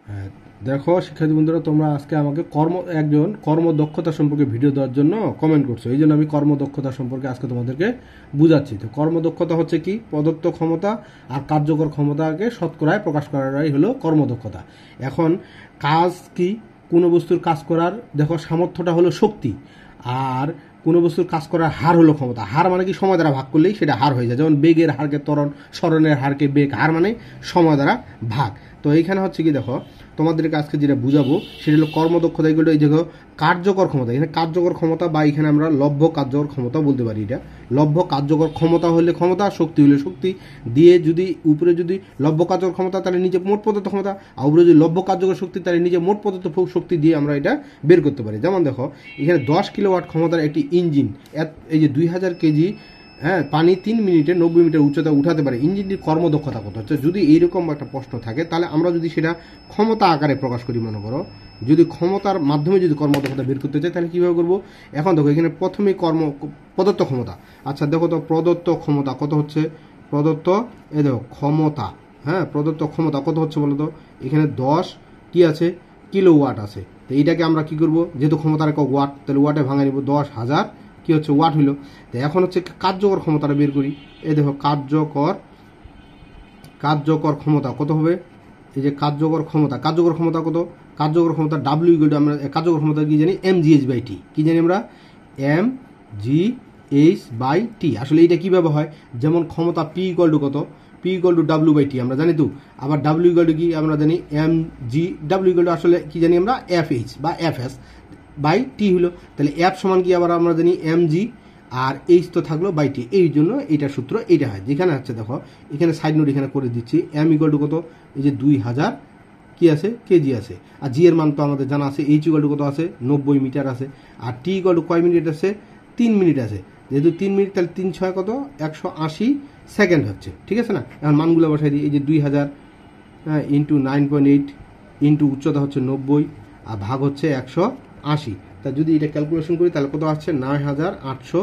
হ্যাঁ, দেখো শিক্ষার্থী বন্ধুরা, তোমরা আজকে আমাকে একজন কর্মদক্ষতা সম্পর্কে ভিডিও দেওয়ার জন্য কমেন্ট করছো। এই জন্য আমি কর্মদক্ষতা সম্পর্কে আজকে তোমাদেরকে বুঝাচ্ছি। তো কর্মদক্ষতা হচ্ছে কি? প্রদত্ত ক্ষমতা আর কার্যকর ক্ষমতাকে শতকরায় প্রকাশ করাটাই হলো কর্মদক্ষতা। এখন কাজ কি? কোনো বস্তুর কাজ করার দেখো সামর্থ্যটা হলো শক্তি, আর কোনো বস্তুর কাজ করার হার হলো ক্ষমতা। হার মানে কি? সময় দ্বারা ভাগ করলেই সেটা হার হয়ে যায়। যেমন বেগের হারকে ত্বরণ, স্মরণের হারকে বেগ। হার মানে সময় দ্বারা ভাগ। তো এইখানে হচ্ছে কি, দেখো তোমাদেরকে আজকে যেটা বুঝাবো সেটা হলো কর্মদক্ষতা। এগুলো এই দেখো কার্যকর ক্ষমতা। এখানে কার্যকর ক্ষমতা বা এখানে আমরা লভ্য কার্যকর ক্ষমতা বলতে পারি। এটা লভ্য কার্যকর ক্ষমতা হলে ক্ষমতা, শক্তি হলে শক্তি। দিয়ে যদি উপরে যদি লভ্য কার্যকর ক্ষমতা তাহলে নিচে মোট প্রদত্ত ক্ষমতা, আর উপরে যদি লভ্য কার্যকর শক্তি তাহলে নিচে মোট প্রদত্ত শক্তি দিয়ে আমরা এটা বের করতে পারি। যেমন দেখো এখানে 10 কিলোওয়াট ক্ষমতার একটি ইঞ্জিন, এই যে 2000 কেজি পানি 3 মিনিটে 90 মিটার উচ্চতা উঠাতে পারে। ইঞ্জিনটির কর্মদক্ষতা কত হচ্ছে? যদি এইরকম একটা প্রশ্ন থাকে তাহলে আমরা যদি সেটা ক্ষমতা আকারে প্রকাশ করি, মনে করো যদি ক্ষমতার মাধ্যমে যদি কর্মদক্ষতা বের করতে চাই তাহলে কীভাবে করবো? এখন দেখো এখানে প্রথমেই প্রদত্ত ক্ষমতা। আচ্ছা দেখো তো প্রদত্ত ক্ষমতা কত হচ্ছে? প্রদত্ত দেখো ক্ষমতা, প্রদত্ত ক্ষমতা কত হচ্ছে বলো তো? এখানে 10 কি আছে? কিলোওয়াট আছে। তো এইটাকে আমরা কি করব? যেহেতু ক্ষমতার একক ওয়াট, তাহলে ওয়াটে ভাঙা নিব। 10,000 কি হচ্ছে? ওয়াট হইল। তো এখন হচ্ছে কার্যকর ক্ষমতাটা বের করি। এই দেখো কার্যকর ক্ষমতা কত হবে? এই যে কার্যকর ক্ষমতা কত? কার্যকর ক্ষমতা ডাব্লিউ ইকুয়াল টু, আমরা কার্যকর ক্ষমতা কি জানি? mgh/t। কি জানি আমরা? mgh/t। আসলে এটা কিভাবে হয়? যেমন ক্ষমতা p ইকুয়াল টু কত? p ইকুয়াল টু w/t আমরা জানি তো। আবার w ইকুয়াল টু কি আমরা জানি? w ইকুয়াল টু আসলে কি জানি আমরা? fh বা fs বাই টি হলো। তাহলে f সমান কি আবার আমরা জানি? mg, আর এইচ তো থাকলো বাই টি। এই জন্য এইটার সূত্র এইটা হয়। যেখানে হচ্ছে দেখো এখানে সাইড নোট এখানে করে দিচ্ছি। m ইকুয়াল টু কত? এই যে 2000 কি আছে? কেজি আছে। আর জি এর মান তো আমাদের জানা আছে। এইচ ইকুয়াল টু কত আছে? 90 মিটার আছে। আর টি ইকুয়াল টু কয় মিনিট আছে? 3 মিনিট আছে। যেহেতু 3 মিনিট তাহলে 3 6 কত? 180 সেকেন্ড হচ্ছে। ঠিক আছে না? এখন মানগুলো বসাই দিই। এই যে 2000 ইন্টু 9.8 ইন্টু উচ্চতা হচ্ছে 90 আর ভাগ হচ্ছে 180। তা যদি এটা ক্যালকুলেশন করি তাহলে কত আসছে? 9800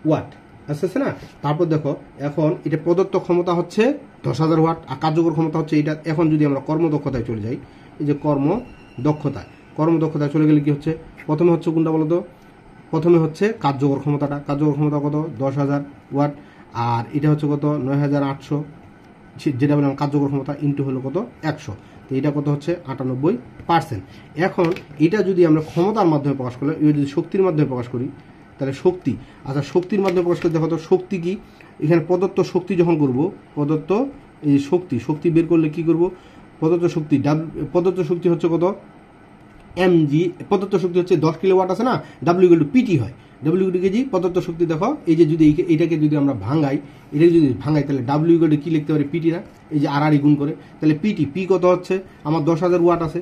ওয়াট আসছে না? তারপর দেখো এখন এটা প্রদত্ত ক্ষমতা হচ্ছে 10,000 ওয়াট, আর কার্যকর ক্ষমতা হচ্ছে এটা। এখন যদি আমরা কর্মদক্ষতায় চলে যাই, এই যে কর্মদক্ষতায় চলে গেলে কি হচ্ছে? প্রথমে হচ্ছে কোনটা বলো তো? প্রথমে হচ্ছে কার্যকর ক্ষমতাটা। কার্যকর ক্ষমতা কত? 10,000 ওয়াট। আর এটা হচ্ছে কত? 9800, যেটা বললাম কার্যকর ক্ষমতা, ইন্টু হলো কত? 100। তো এটা কত হচ্ছে? 98%। এখন এটা যদি আমরা ক্ষমতার মাধ্যমে প্রকাশ করলে, এটা যদি শক্তির মাধ্যমে প্রকাশ করি তাহলে শক্তি। আচ্ছা শক্তির মাধ্যমে প্রকাশ করে দেখো তো শক্তি কি? এখানে প্রদত্ত শক্তি যখন করব, প্রদত্ত এই শক্তি বের করলে কি করব? প্রদত্ত শক্তি হচ্ছে কত? mg। প্রদত্ত শক্তি হচ্ছে 10 কিলোওয়াট আছে না? w ইকুয়াল টু পিটি হয়। w কেজি প্রদত্ত শক্তি। দেখো এই যে যদি এটাকে যদি আমরা ভাঙাই, তাহলে w ইকুয়াল টু কি লিখতে পারি? পিটি না? এই যে আর গুণ করে তাহলে পিটি। পি কত হচ্ছে? আমার 10,000 ওয়াট আছে।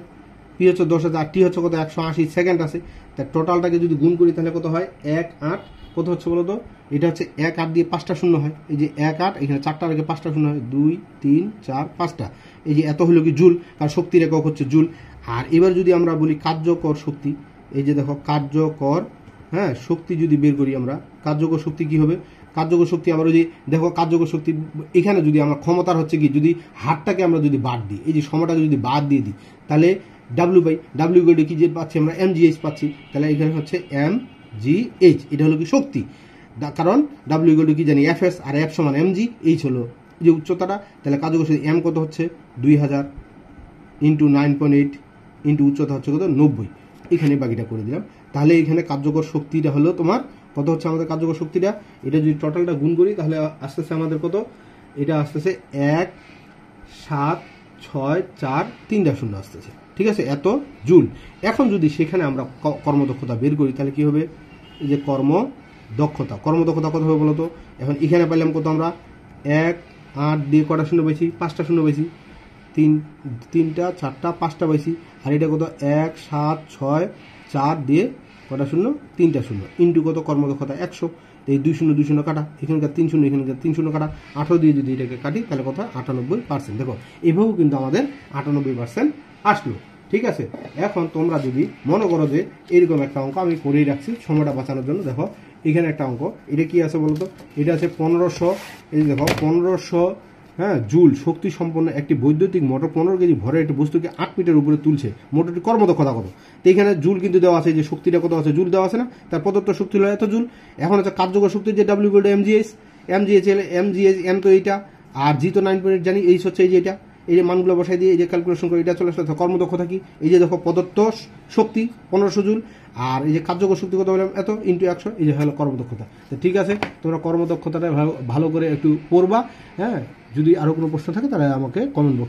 পি হচ্ছে 10,000, টি হচ্ছে কত? 180 সেকেন্ড আছে। তা টোটালটাকে যদি গুণ করি তাহলে কত হয়? 1.8 কত হচ্ছে বলো তো? এটা হচ্ছে 1.8 দিয়ে 5টা শূন্য হয়। এই যে 1.8 এখানে 4টা রেখে 5টা শূন্য হয়। 2 3 4 5টা। এই যে এত হলো কি? জুল। কারণ শক্তির একক হচ্ছে জুল। আর এবার যদি আমরা বলি কার্যকর শক্তি, এই যে দেখো কার্যকর শক্তি যদি বের করি আমরা, কার্যকর শক্তি কি হবে? কার্যকর শক্তি আমরা যদি দেখো কার্যকর শক্তি এখানে যদি আমরা ক্ষমতার হচ্ছে কি, যদি হারটাকে আমরা যদি বাদ দিই, এই যে সময়টাকে যদি বাদ দিয়ে দিই তাহলে ডাব্লিউ ইকুয়াল টু কি যে পাচ্ছি আমরা? mgh পাচ্ছি। তাহলে এখানে হচ্ছে mgh, এটা হলো কি শক্তি। কারণ ডাব্লিউ ইকুয়াল টু কি জানি? fs, আর f সমান mg, এইচ হলো যে উচ্চতাটা। তাহলে কার্যকর শক্তি m কত হচ্ছে? 2000 ইন্টু 9.8 ইন্টু উচ্চতা হচ্ছে কত? 90। এখানে বাকিটা করে দিলাম। তাহলে এখানে কার্যকর শক্তিটা হলো তোমার কত হচ্ছে? আমাদের কার্যকর শক্তিটা এটা যদি টোটালটা গুণ করি তাহলে আসতেছে আমাদের কত? এটা আসতেছে 1.764 0 আসতেছে। ঠিক আছে? এত জুল। এখন যদি সেখানে আমরা কর্মদক্ষতা বের করি তাহলে কি হবে? এই যে কর্মদক্ষতা কত হবে বলো তো? এখন এখানে পাইলাম কত? আমরা 1.8 দিয়ে কটা শূন্য পাইছি? 5টা শূন্য পাইছি। 3টা 4টা 5টা পাইছি। আর এটা কত? 1.764 দিয়ে কটা শূন্য? 3টা শূন্য। ইন্টু কত? কর্মদক্ষতা 100। এই 2 শূন্য 2 শূন্য কাটা, এখানকার 3 শূন্য এখানকার 3 শূন্য কাটা, 18 দিয়ে যদি এটাকে কাটি তাহলে কত? 98%। দেখো এভাবেও কিন্তু আমাদের 98% আসলো। ঠিক আছে? এখন তোমরা যদি মনে করো যে এরকম একটা অঙ্ক আমি করেই রাখছি সময়টা বাঁচানোর জন্য, দেখো এখানে একটা অঙ্ক, এটা কি আছে বলতো? এটা আছে 1500। এই দেখো 1500 হ্যাঁ জুল শক্তি সম্পন্ন একটি বৈদ্যুতিক মোটর 15 কেজি ভরের একটি বস্তুকে 8 মিটার উপরে তুলছে, মোটরটি কর্মদক্ষতা কত? তো এখানে জুল কিন্তু দেওয়া আছে, যে শক্তিটা কত আছে জুল দেওয়া আছে না, তার প্রদত্ত শক্তি হলো এত জুল। এখন হচ্ছে কার্যকর শক্তি যে W equal to MGH M তো এইটা, আর জি তো 9 জানি, এইচ হচ্ছে এই যে এটা, এই যে মানগুলো বসাই দিয়ে এই যে ক্যালকুলেশন করে এটা চলে আসলে কর্মদক্ষতা কি, এই যে দেখো প্রদত্ত শক্তি 1500 জুল, আর এই যে কার্যকর শক্তি কত বললাম এত ইন্টু 100, এই যে হলো কর্মদক্ষতা। তো ঠিক আছে, তোমরা কর্মদক্ষতাটা ভালো করে একটু পড়বা। হ্যাঁ, যদি আরও কোনো প্রশ্ন থাকে তাহলে আমাকে কমেন্ট বক্স